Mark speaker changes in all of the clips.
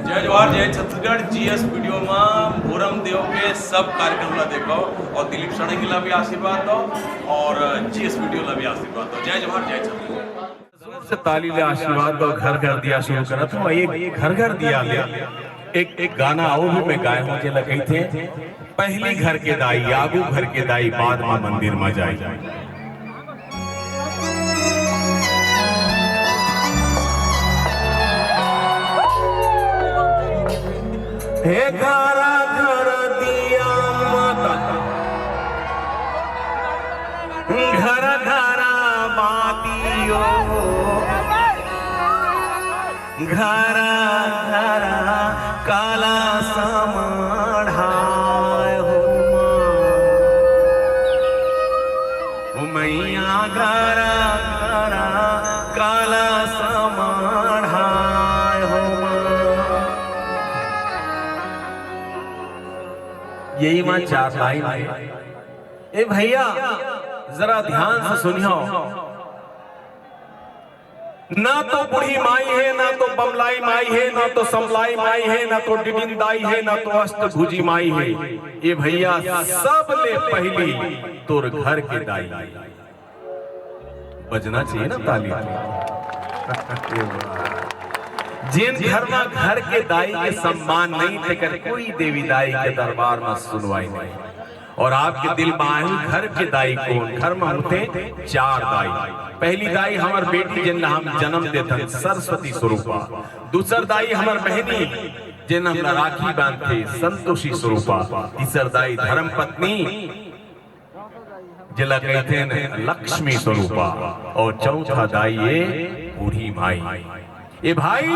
Speaker 1: जय जवाहर जय Chhattisgarh GS video में भोरम देव के सब कार्यक्रम ला देखो और दिलीप सड़ंगी ला भी आशीर्वाद दो और जीएस वीडियो ला भी आशीर्वाद दो। जय जवाहर जय छत्तीसगढ़।
Speaker 2: से ताली ले आशीर्वाद दो। घर घर दिया शुरू करा तो एक घर घर दिया ले एक गाना आओ भी मैं गाए हूँ जे लगे थे पहली घर के दाई आगू घर के दाई बाद में मंदिर में जाए। हे घरा घर दिया माता घर घरा बातियो घरा घरा काला समाढ़ाए हो मैया घरा घरा काला समाढ़ाए हो। यही मां चार लाइन है। ए भैया जरा ध्यान से सुनियो, ना तो बूढ़ी माई है, ना तो बमलाई माई है, ना तो समलाई माई है, ना तो डिडिंदाई है, ना तो अष्टभुजी माई है। ये भैया सब ले पहली तोर घर के दाई बजना चाहिए ना ताली। जिन घर में घर के दाई के सम्मान नहीं लेकर कोई देवी दाई के दरबार में सुनवाई नहीं। और आपके दिल में आए घर के दाई कौन? घर में होते चार दाई। पहली दाई हमार बेटी जिन हम जन्म देते सरस्वती स्वरूपा। दूसर दाई हमार बहनी जिन हम राखी बांधते संतोषी स्वरूपा। तीसर दाई धर्म पत्नी जिला कहते हैं लक्ष्मी स्वरूपा। और चौथा दाई ये बूढ़ी माई। ये भाई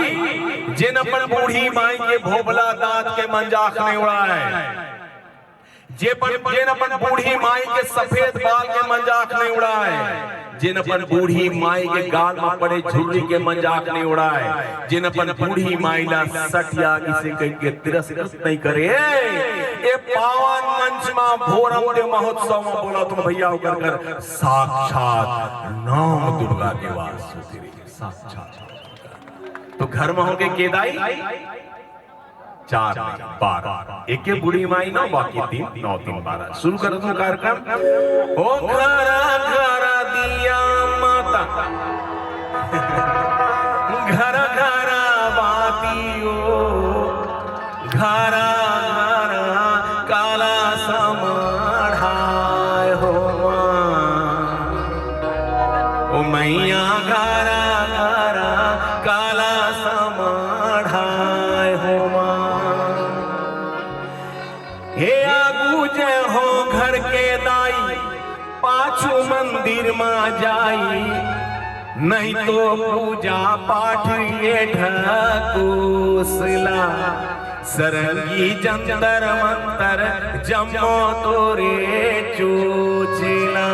Speaker 2: जिन अपन बूढ़ी माई के भोबला दांत के मंजाख ने उड़ाए, जिन अपन बूढ़ी माई के सफेद बाल के मंजाक नहीं उड़ाए, जिन अपन बूढ़ी माई के गाल में पड़े झुर्री के मंजाक नहीं उड़ाए, जिन अपन बूढ़ी माई ला सटिया किसी के तिरस्कृत नहीं करे। ये पावन मंच में भोरम देव महोत्सव में बोला तुम भैया होकर कर साक्षात नौ दुर्गा के वास होती रही साक्षात। तो घर में होंगे केदाई चार 12 एक बूढ़ी माई 9 बाकी 3 9 3 12। शुरू कर दो कार्यक्रम। ओ घरा घरा दिया माता घरा घरा बातियो घरा घरा काला समाढ़ाए हो ओ मैया घरा घरा काला समाढ़ाए हो। हे आगू जय हो घर के दाई पाछू मंदिर में जाई, नहीं तो पूजा पाठ ये ढकोसला सरंगी जंतर मंतर जमो तोरे चोचला।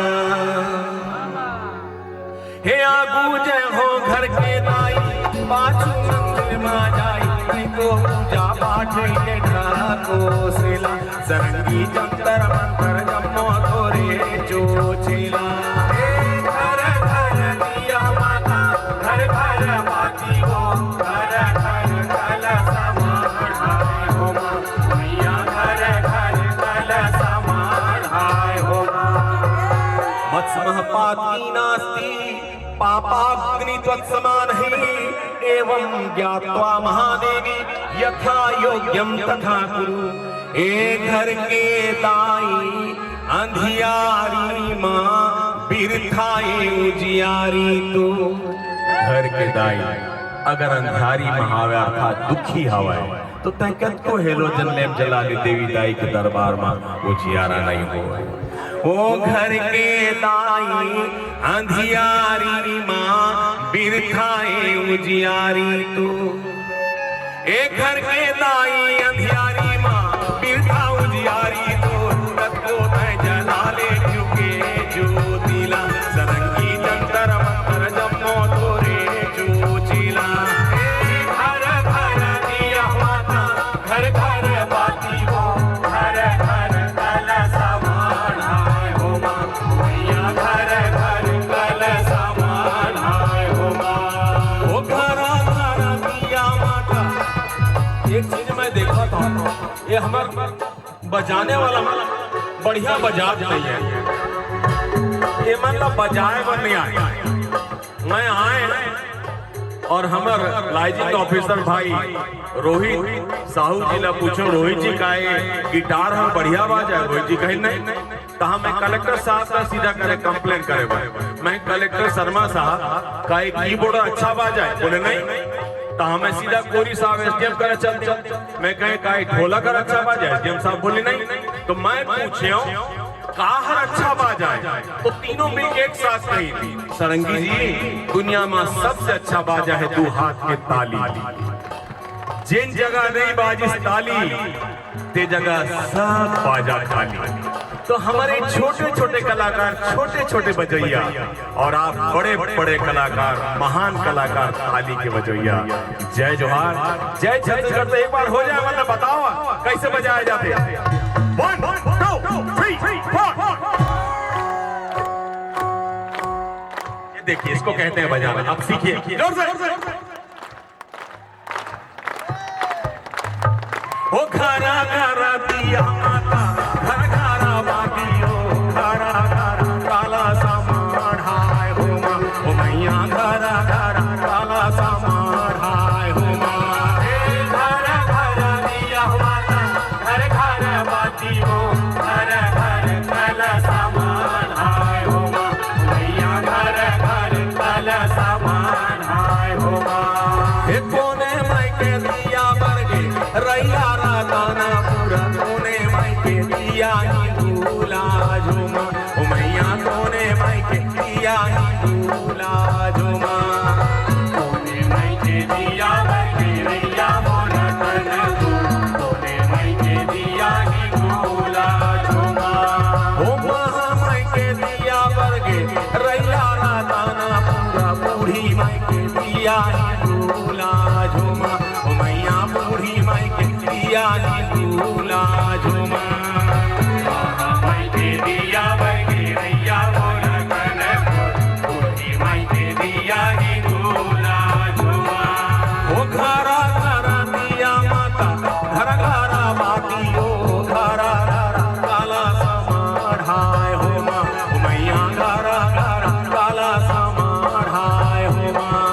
Speaker 2: हे आगू जय हो घर के दाई पाछू मंदिर में जाई, नहीं तो पूजा पाठ ये ढकोसला सरंगी जंतर मंतर जमो तोरे चोचला। घर घर दिया माता घर घर बाती हो घर घर कल समाढ़ाए हो मैया घर घर कल समाढ़ाए हो। मत्स्मः पाती नास्ति पापाग्नि त्वत्समान ही एवं ज्ञात्वा महादेवी यथा योग्यम तथा कुरु। ए घर के दाई अंधियारी माँ बिरथाए उजियारी तू। घर के दाई अगर अंधारी में आवे अर्थात दुखी हवा तो तैकत को हेलोजन लेम जला दे देवी दाई के दरबार में उजियारा नहीं हो। ओ घर के दाई अंधियारी माँ बिरथाए उजियारी तू। एक घर के दाई अंधियारी माँ बिरथा उजियारी तू। तत्को तय जला ले झुके ज्योतिला सरंगी जंतर मंतर जमो तोरे चोचिला। घर घर दिया माता घर घर बाती हो घर घर कल समाढ़ाए हो मैया घर घर कल समाढ़ाए हो। ओ घरा घरा दिया माता एक चीज मैं देखा था, ये हमार बजाने वाला बढ़िया बजा नहीं है, ये मतलब बजाए बन नहीं आए। मैं आए और हमार लाइजिंग ऑफिसर भाई रोहित साहू जी ने पूछो, रोहित जी का गिटार हम बढ़िया बाजा है? रोहित जी कहीं नहीं, तो हमें कलेक्टर साहब का सीधा करे कंप्लेन करे भाई। मैं कलेक्टर शर्मा साहब का कीबोर्ड अच्छा बाजा है? बोले नहीं, तो हमें सीधा कोरी साहब एसडीएम करे चलते। मैं कहे का ढोलक अच्छा बाजा है? एसडीएम साहब बोले नहीं। तो मैं पूछे काहर अच्छा बाजा है? तो तीनों मिलकर एक साथ कही, सरंगी जी दुनिया में सबसे अच्छा बाजा है दो हाथ के ताली, जिन जगह नहीं बाजिस ताली ते जगह सब बाजा खाली। तो हमारे छोटे छोटे कलाकार, छोटे छोटे बजैया, और आप बड़े बड़े कलाकार, महान कलाकार थाली के बजैया। जय जोहार, जय छत्तीसगढ़। तो एक बार हो जाए मतलब बताओ कैसे बजाए जाते हैं। 1 2 3 4। ये देखिए, इसको कहते हैं बजाना। अब सीखिए जोर से। ओ घरा घरा दिया माता, घर घरा बातियो, घरा घरा काला सामान हाय हो माँ, ओ मैया घरा घरा काला सामान हाय हो माँ। घरा घरा दिया माता, घर घरा बातियो, घर घर काला सामान हाय हो माँ, मैया घर घर काला सामान हाय हो माँ। हे कोने मायके दिया बरगे रैया राताना पूरा, कोने मायके दिया ही दूला झुमा, ओ मैया कोने मायके दिया ही दूला झुमा। कोने मायके दिया बरगे रैया मोरा तन तू, कोने मायके दिया ही दूला झुमा। ओ महा मायके दिया बरगे रैया राताना पूरा, बूढ़ी मायके दिया ही दूला झुमा, ओ मैया बूढ़ी मायके दिया ही दूला झुमा। मायके दिया बरगे रैया मोरा कनक, बूढ़ी मायके दिया ही दूला झुमा। ओ घरा घरा दिया माता, घर घरा बातियो, घरा घरा काला सामान हाय हो माँ, ओ मैया घरा घरा काला सामान हाय हो माँ।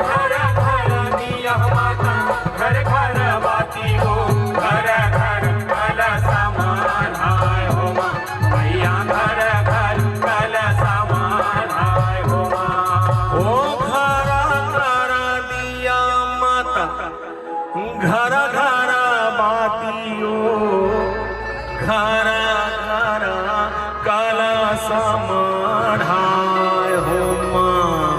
Speaker 2: घरा घरा दिया माता, घर घर बातियो, घर घर काला सामान हाय हो माँ, मैया घर घर काला सामान हाय हो माँ। ओ घरा घरा दिया माता, घर घर बातियो, घर घर काला सामान हाय हो माँ,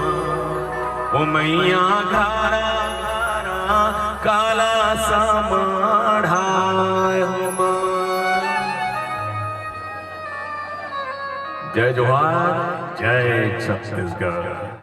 Speaker 2: ओ मैया घरा घरा काला सामान हाय हो माँ। जय जोहार, जय छत्तीसगढ़।